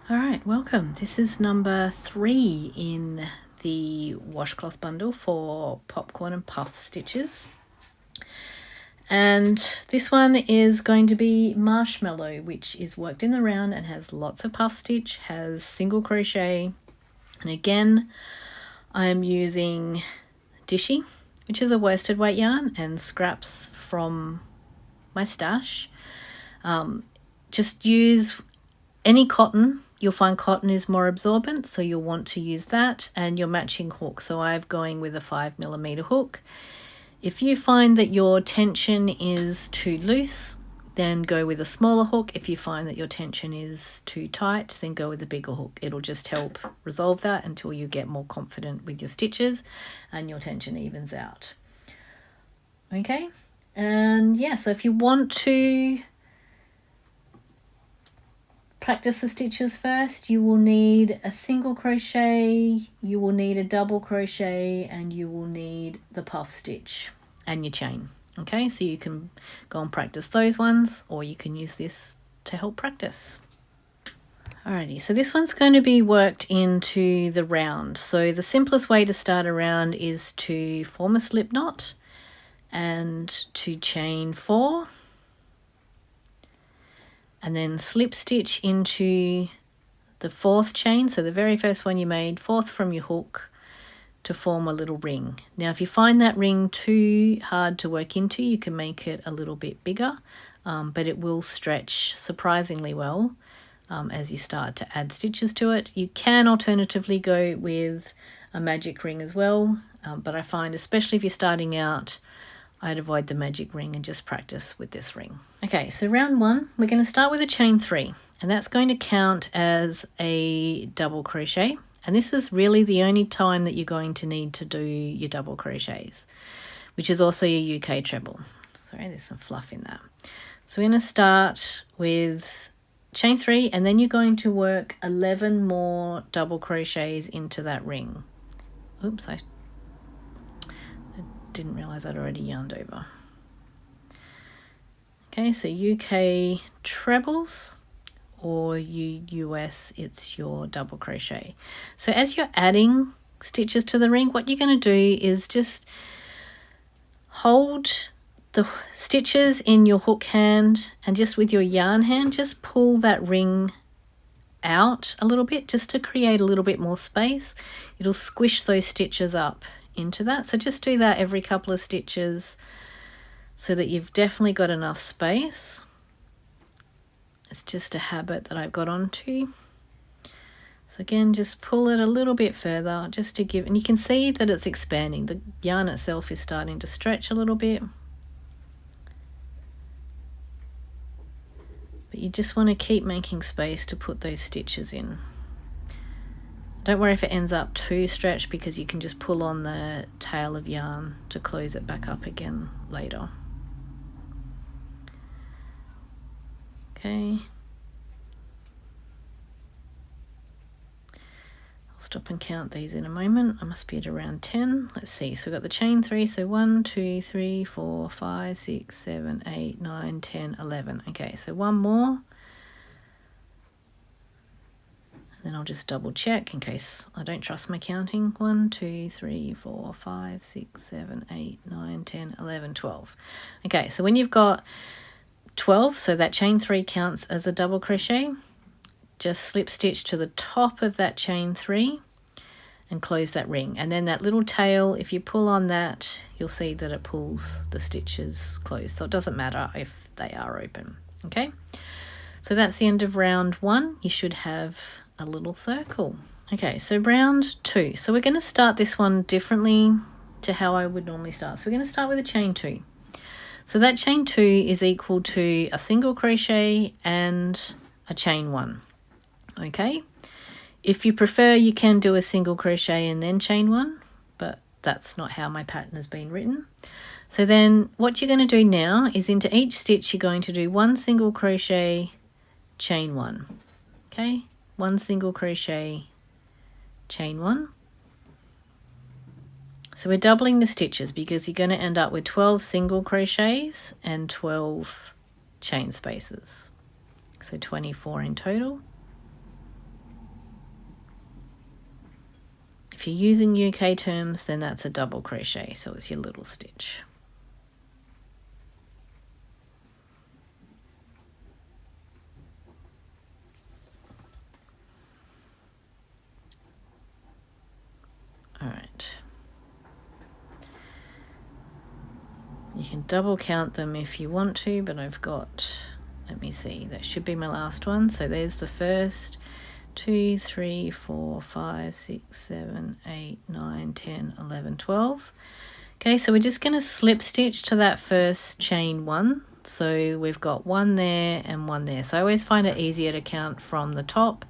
All right, welcome. This is number 3 in the washcloth bundle for popcorn and puff stitches. And this one is going to be marshmallow, which is worked in the round and has lots of puff stitch, has single crochet. And again, I am using Dishy, which is a worsted weight yarn, and scraps from my stash. Just use any cotton. You'll find cotton is more absorbent, so you'll want to use that, and your matching hook. So I'm going with a 5mm hook. If you find that your tension is too loose, then go with a smaller hook. If you find that your tension is too tight, then go with a bigger hook. It'll just help resolve that until you get more confident with your stitches and your tension evens out. Okay, and yeah, so if you want to practice the stitches first, you will need a single crochet, you will need a double crochet, and you will need the puff stitch and your chain. Okay, so you can go and practice those ones, or you can use this to help practice. Alrighty, so this one's going to be worked into the round. So the simplest way to start a round is to form a slip knot and to chain 4. And then slip stitch into the 4th chain, so the very first one you made, 4th from your hook, to form a little ring. Now if you find that ring too hard to work into, you can make it a little bit bigger, but it will stretch surprisingly well as you start to add stitches to it. You can alternatively go with a magic ring as well, but I find especially if you're starting out, I'd avoid the magic ring and just practice with this ring. Okay, so round 1, we're going to start with a chain 3, and that's going to count as a double crochet. And this is really the only time that you're going to need to do your double crochets, which is also your UK treble. Sorry, there's some fluff in that. So we're going to start with chain 3, and then you're going to work 11 more double crochets into that ring. Oops, I didn't realize I'd already yarned over. Okay, so UK trebles, or US, it's your double crochet. So as you're adding stitches to the ring, what you're going to do is just hold the stitches in your hook hand, and just with your yarn hand, just pull that ring out a little bit just to create a little bit more space. It'll squish those stitches up into that. So just do that every couple of stitches so that you've definitely got enough space. It's just a habit that I've got onto. So again, just pull it a little bit further just to give, and you can see that it's expanding. The yarn itself is starting to stretch a little bit. But you just want to keep making space to put those stitches in. Don't worry if it ends up too stretched, because you can just pull on the tail of yarn to close it back up again later. Okay. I'll stop and count these in a moment. I must be at around 10. Let's see. So we've got the chain 3. So 1, 2, 3, 4, 5, 6, 7, 8, 9, 10, 11. Okay, so one more. Then I'll just double check in case I don't trust my counting. 1, 2, 3, 4, 5, 6, 7, 8, 9, 10, 11, 12. Okay, so when you've got 12, so that chain 3 counts as a double crochet, just slip stitch to the top of that chain 3 and close that ring. And then that little tail, if you pull on that, you'll see that it pulls the stitches closed. So it doesn't matter if they are open. Okay, so that's the end of round 1. You should have a little circle. Okay, so round 2. So we're going to start this one differently to how I would normally start. So we're going to start with a chain 2. So that chain 2 is equal to a single crochet and a chain 1. Okay, if you prefer, you can do a single crochet and then chain 1, but that's not how my pattern has been written. So then what you're going to do now is into each stitch you're going to do 1 single crochet, chain 1. Okay, 1 single crochet, chain 1. So we're doubling the stitches because you're going to end up with 12 single crochets and 12 chain spaces. So 24 in total. if you're using UK terms, then that's a double crochet, so it's your little stitch. All right. You can double count them if you want to, but I've got, let me see, that should be my last one. So there's the first 2, 3, 4, 5, 6, 7, 8, 9, 10, 11, 12. Okay, so we're just going to slip stitch to that first chain one. So we've got one there and one there. So I always find it easier to count from the top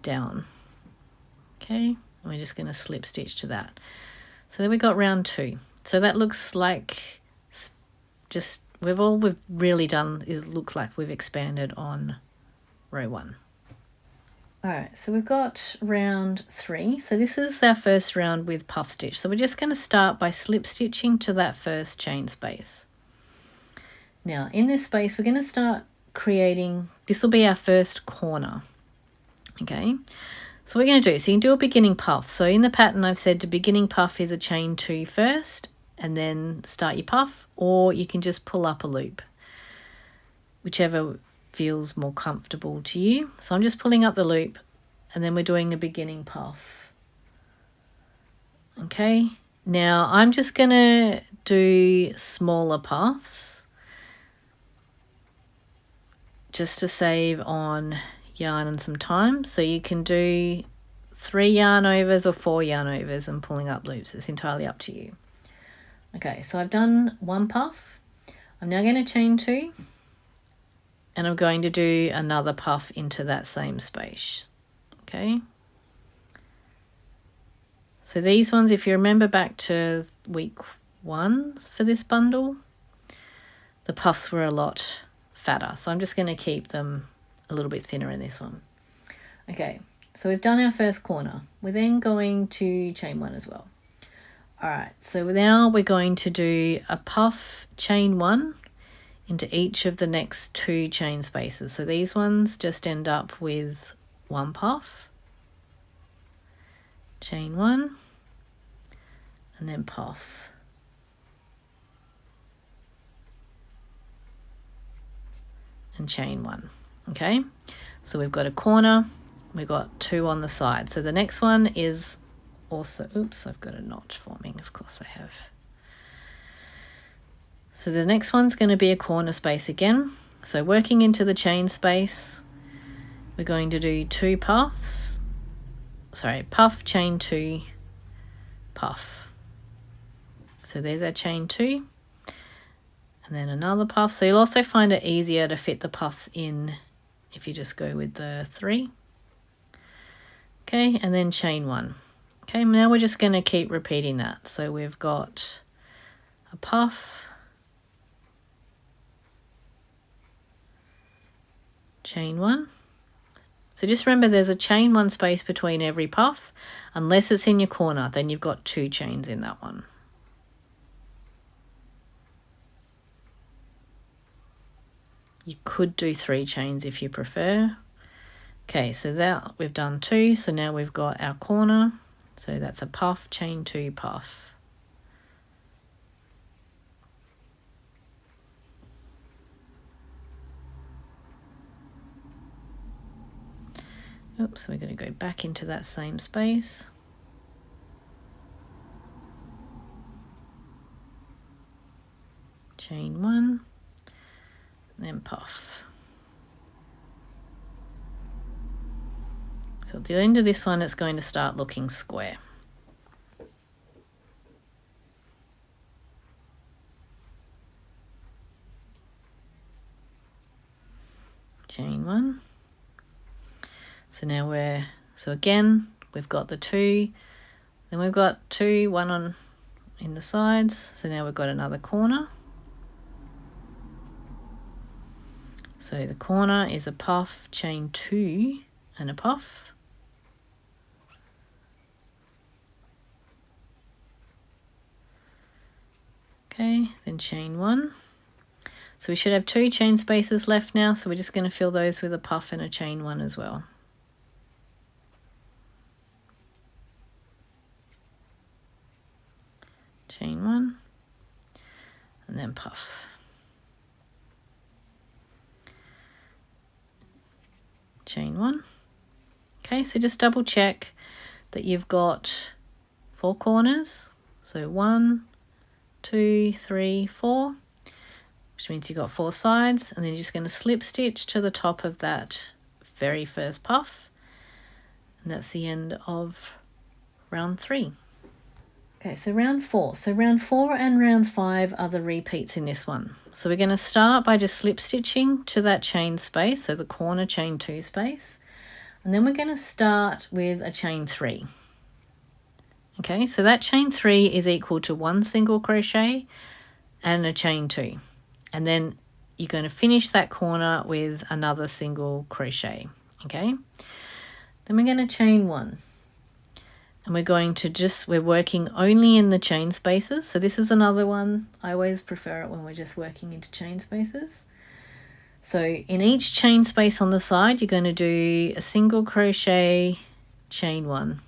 down. Okay, and we're just going to slip stitch to that. So then we got round 2. So that looks like just we've really done is look like we've expanded on row 1. All right, so we've got round 3. So this is our first round with puff stitch. So we're just going to start by slip stitching to that first chain space. Now in this space, we're going to start creating, this will be our first corner. Okay, so what we're going to do, so you can do a beginning puff. So in the pattern, I've said to beginning puff is a chain 2 first and then start your puff, or you can just pull up a loop, whichever feels more comfortable to you. So I'm just pulling up the loop and then we're doing a beginning puff. Okay, now I'm just going to do smaller puffs just to save on yarn and some time. So you can do 3 yarn overs or 4 yarn overs and pulling up loops. It's entirely up to you. Okay, so I've done 1 puff. I'm now going to chain 2 and I'm going to do another puff into that same space. Okay, so these ones, if you remember back to week 1 for this bundle, the puffs were a lot fatter, so I'm just going to keep them a little bit thinner in this one. Okay, so we've done our first corner. We're then going to chain 1 as well. All right, so now we're going to do a puff chain 1 into each of the next 2 chain spaces. So these ones just end up with 1 puff, chain 1, and then puff. And chain 1. Okay, so we've got a corner, we've got 2 on the side. So the next one is also, oops, I've got a knot forming, of course I have. So the next one's going to be a corner space again. So working into the chain space, we're going to do 2 puffs, puff, chain 2, puff. So there's our chain 2, and then another puff. So you'll also find it easier to fit the puffs in if you just go with the 3. Okay, and then chain 1. Okay, now we're just going to keep repeating that. So we've got a puff, chain 1. So just remember there's a chain 1 space between every puff, unless it's in your corner, then you've got 2 chains in that one. You could do 3 chains if you prefer. Okay, so that we've done 2, so now we've got our corner. So that's a puff, chain 2, puff. Oops, we're going to go back into that same space. Chain 1, and then puff. So at the end of this one, it's going to start looking square. Chain 1. So now again, we've got the 2, then we've got 2, 1 in the sides. So now we've got another corner. So the corner is a puff, chain 2, and a puff. Okay, then chain 1. So we should have 2 chain spaces left now, so we're just going to fill those with a puff and a chain 1 as well. chain 1, and then puff. Chain 1. Okay, so just double check that you've got 4 corners. So 1, 2, 3, 4, which means you've got 4 sides, and then you're just going to slip stitch to the top of that very first puff, and that's the end of round 3. Okay, so round 4. So round 4 and round 5 are the repeats in this one. So we're going to start by just slip stitching to that chain space, so the corner chain 2 space, and then we're going to start with a chain 3. Okay, so that chain 3 is equal to 1 single crochet and a chain 2, and then you're going to finish that corner with another single crochet. Okay, then we're going to chain 1. And we're going to we're working only in the chain spaces. So this is another one. I always prefer it when we're just working into chain spaces. So in each chain space on the side, you're going to do a single crochet, chain 1.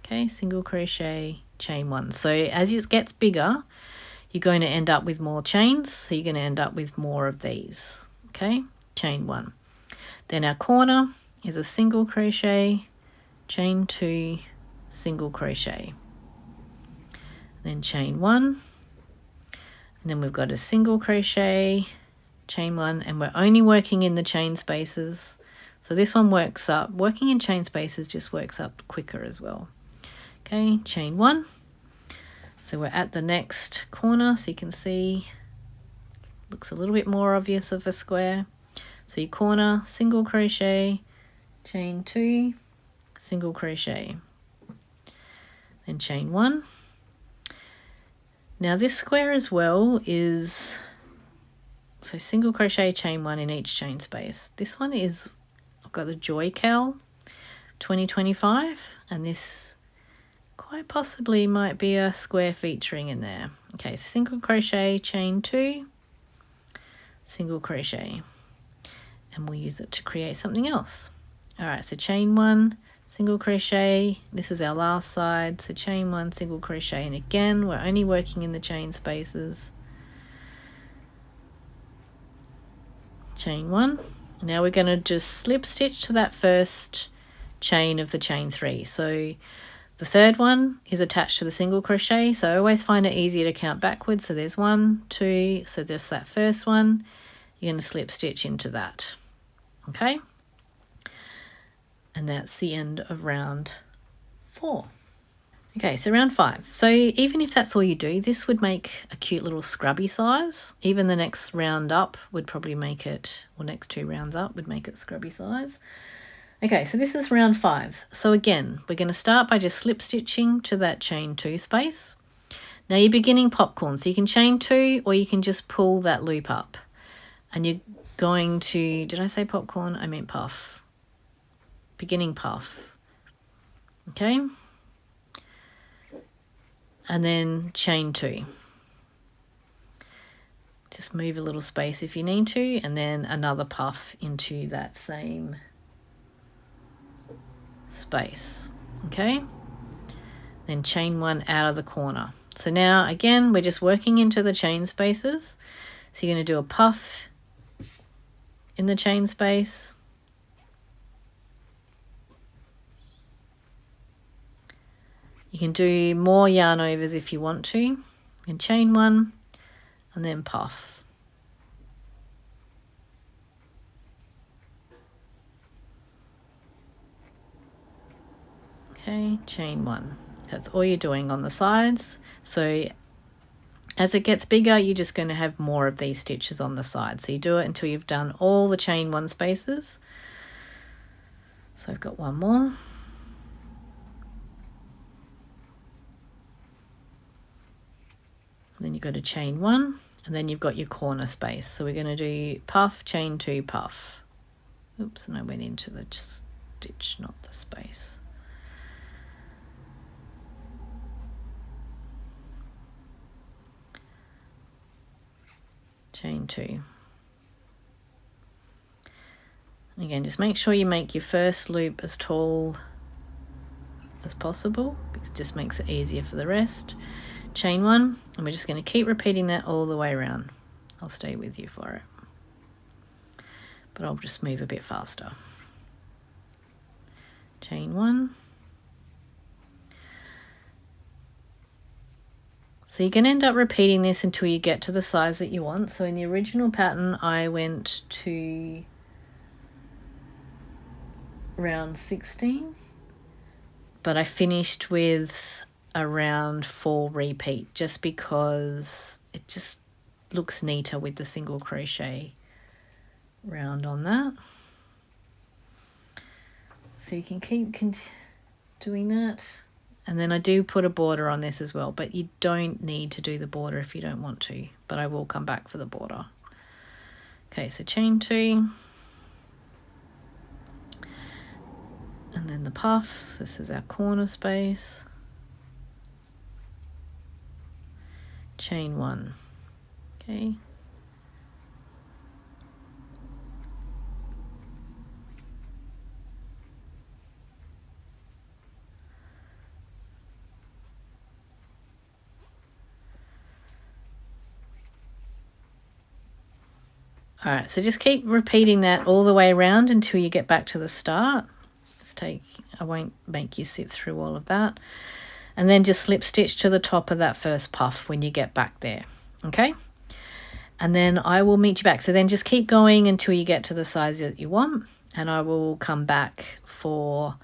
Okay, single crochet, chain 1. So as it gets bigger, you're going to end up with more chains. So you're going to end up with more of these. Okay, chain 1. Then our corner is a single crochet, chain 2, single crochet, then chain 1, and then we've got a single crochet, chain 1, and we're only working in the chain spaces. So this one works up, working in chain spaces just works up quicker as well. Okay, chain 1. So we're at the next corner, so you can see looks a little bit more obvious of a square. So your corner, single crochet, chain 2, single crochet, then chain 1. Now this square as well is, so single crochet, chain 1 in each chain space. This one is, I've got the Joy Cal 2025, and this quite possibly might be a square featuring in there. Okay, single crochet, chain 2, single crochet, and we'll use it to create something else. All right, so chain 1, single crochet, this is our last side, so chain 1, single crochet, and again we're only working in the chain spaces. Chain 1. Now we're going to just slip stitch to that first chain of the chain 3. So the third one is attached to the single crochet, so I always find it easier to count backwards. So there's 1, 2, so there's that first one, you're going to slip stitch into that. Okay, and that's the end of round 4. Okay, so round 5. So even if that's all you do, this would make a cute little scrubby size. Even the next round up would probably make it, or next 2 rounds up would make it scrubby size. Okay, so this is round 5. So again, we're going to start by just slip stitching to that chain 2 space. Now you're beginning popcorn, so you can chain 2 or you can just pull that loop up. And you're going to, did I say popcorn? I meant puff. Beginning puff. Okay, and then chain 2. Just move a little space if you need to, and then another puff into that same space. Okay, then chain 1 out of the corner. So now again we're just working into the chain spaces. So you're going to do a puff in the chain space, you can do more yarn overs if you want to, and chain 1 and then puff. Okay, chain 1. That's all you're doing on the sides. So as it gets bigger, you're just going to have more of these stitches on the side. So you do it until you've done all the chain 1 spaces. So I've got one more. Then you've got a chain 1, and then you've got your corner space. So we're going to do puff, chain 2, puff. Oops, and I went into the stitch, not the space. Chain 2. And again, just make sure you make your first loop as tall as possible, because it just makes it easier for the rest. chain 1, and we're just going to keep repeating that all the way around. I'll stay with you for it, but I'll just move a bit faster. Chain 1. So you can end up repeating this until you get to the size that you want. So in the original pattern, I went to round 16, but I finished with around 4 repeat, just because it just looks neater with the single crochet round on that. So you can keep doing that. And then I do put a border on this as well, but you don't need to do the border if you don't want to, but I will come back for the border. Okay, so chain 2. And then the puffs. This is our corner space. Chain 1. Okay. All right, so just keep repeating that all the way around until you get back to the start. I won't make you sit through all of that. And then just slip stitch to the top of that first puff when you get back there, okay? And then I will meet you back. So then just keep going until you get to the size that you want, and I will come back for,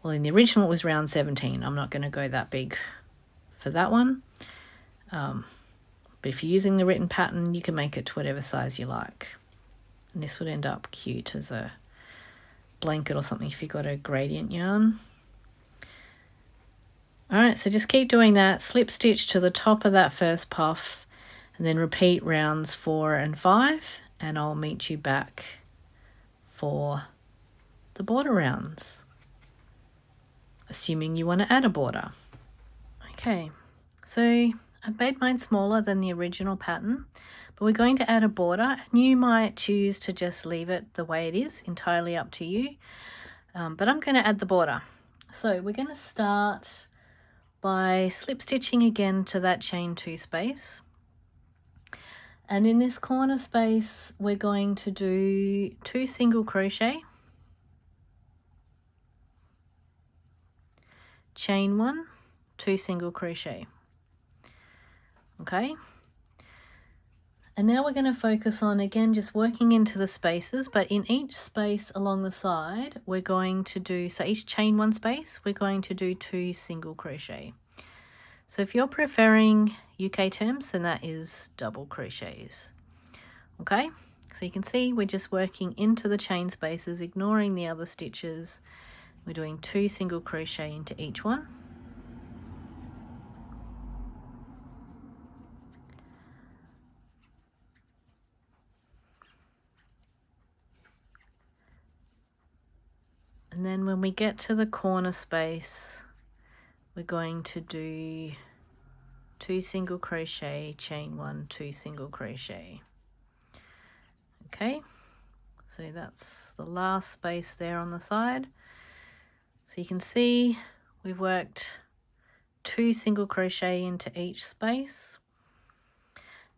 well, in the original it was round 17. I'm not going to go that big for that one. But if you're using the written pattern, you can make it to whatever size you like. And this would end up cute as a blanket or something if you've got a gradient yarn. All right, so just keep doing that. Slip stitch to the top of that first puff, and then repeat rounds 4 and 5, and I'll meet you back for the border rounds, assuming you want to add a border. Okay, so I made mine smaller than the original pattern, but we're going to add a border, and you might choose to just leave it the way it is, entirely up to you, but I'm going to add the border. So we're going to start by slip stitching again to that chain 2 space, and in this corner space we're going to do 2 single crochet, chain 1, 2 single crochet. Okay, and now we're going to focus on, again, just working into the spaces, but in each space along the side we're going to do, so each chain 1 space we're going to do 2 single crochet. So if you're preferring UK terms, then that is double crochets. Okay, so you can see we're just working into the chain spaces, ignoring the other stitches. We're doing 2 single crochet into each one. And then when we get to the corner space, we're going to do 2 single crochet, chain 1, 2 single crochet. Okay, so that's the last space there on the side. So you can see we've worked 2 single crochet into each space.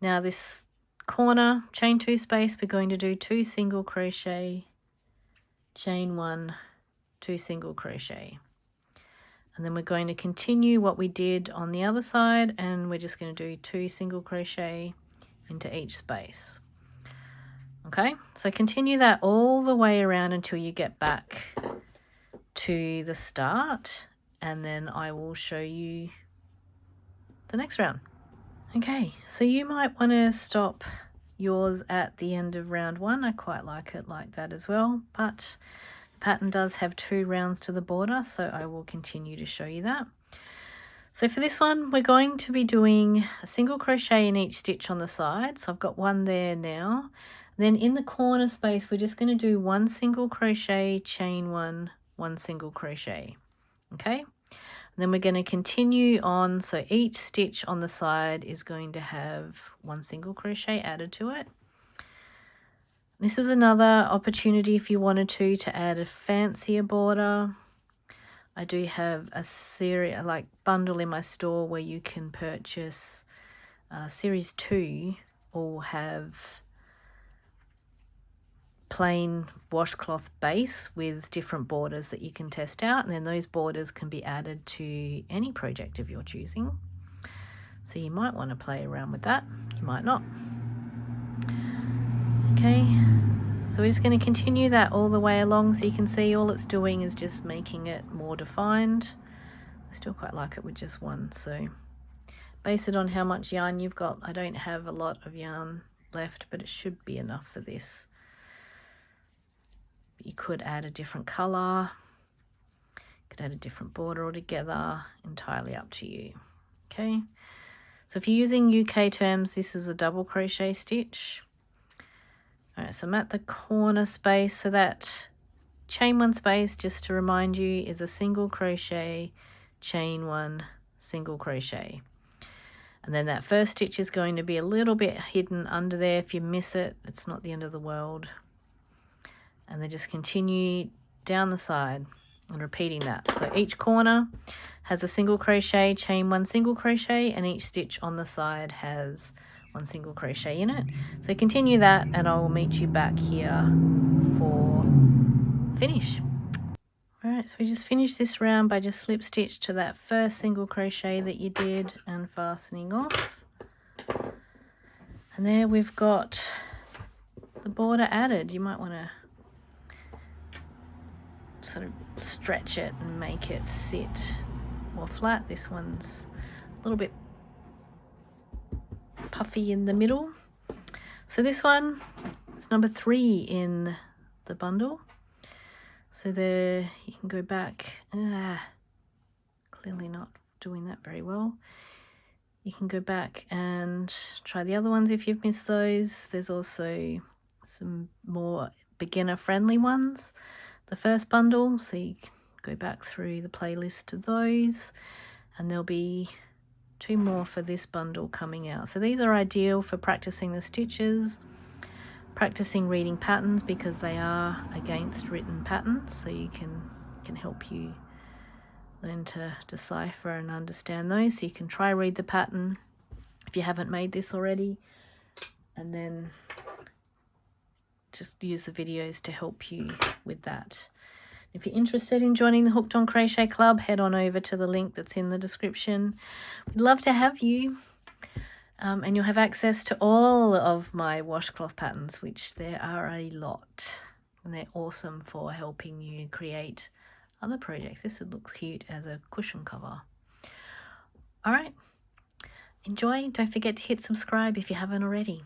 Now this corner chain 2 space, we're going to do 2 single crochet, chain 1, 2 single crochet, and then we're going to continue what we did on the other side, and we're just going to do 2 single crochet into each space. Okay, so continue that all the way around until you get back to the start, and then I will show you the next round. Okay, so you might want to stop yours at the end of round 1. I quite like it like that as well, but pattern does have 2 rounds to the border, so I will continue to show you that. So for this one, we're going to be doing a single crochet in each stitch on the side. So I've got 1 there now. Then in the corner space, we're just going to do 1 single crochet, chain 1, 1 single crochet. Okay, and then we're going to continue on. So each stitch on the side is going to have 1 single crochet added to it. This is another opportunity if you wanted to add a fancier border. I do have a series, like bundle in my store where you can purchase series 2 or have plain washcloth base with different borders that you can test out, and then those borders can be added to any project of your choosing. So you might want to play around with that, you might not. Okay, so we're just going to continue that all the way along, so you can see all it's doing is just making it more defined. I still quite like it with just one, so base it on how much yarn you've got. I don't have a lot of yarn left, but it should be enough for this. You could add a different colour, you could add a different border altogether, entirely up to you. Okay, so if you're using UK terms, this is a double crochet stitch. Alright, so I'm at the corner space, so that chain 1 space, just to remind you, is a single crochet, chain 1, single crochet. And then that first stitch is going to be a little bit hidden under there. If you miss it, it's not the end of the world. And then just continue down the side and repeating that. So each corner has a single crochet, chain 1 single crochet, and each stitch on the side has 1 single crochet in it. So continue that, and I will meet you back here for finish. Alright, so we just finished this round by just slip stitch to that first single crochet that you did and fastening off. And there we've got the border added. You might want to sort of stretch it and make it sit more flat. This one's a little bit puffy in the middle. So this one is number 3 in the bundle. So there you can go back. Clearly not doing that very well. You can go back and try the other ones if you've missed those. There's also some more beginner friendly ones. The first bundle, so you can go back through the playlist to those, and there'll be 2 more for this bundle coming out. So these are ideal for practicing the stitches, practicing reading patterns, because they are against written patterns, so you can help you learn to decipher and understand those. So you can try read the pattern if you haven't made this already, and then just use the videos to help you with that. If you're interested in joining the Hooked on Crochet Club, head on over to the link that's in the description. We'd love to have you, and you'll have access to all of my washcloth patterns, which there are a lot, and they're awesome for helping you create other projects. This would look cute as a cushion cover. All right, enjoy. Don't forget to hit subscribe if you haven't already.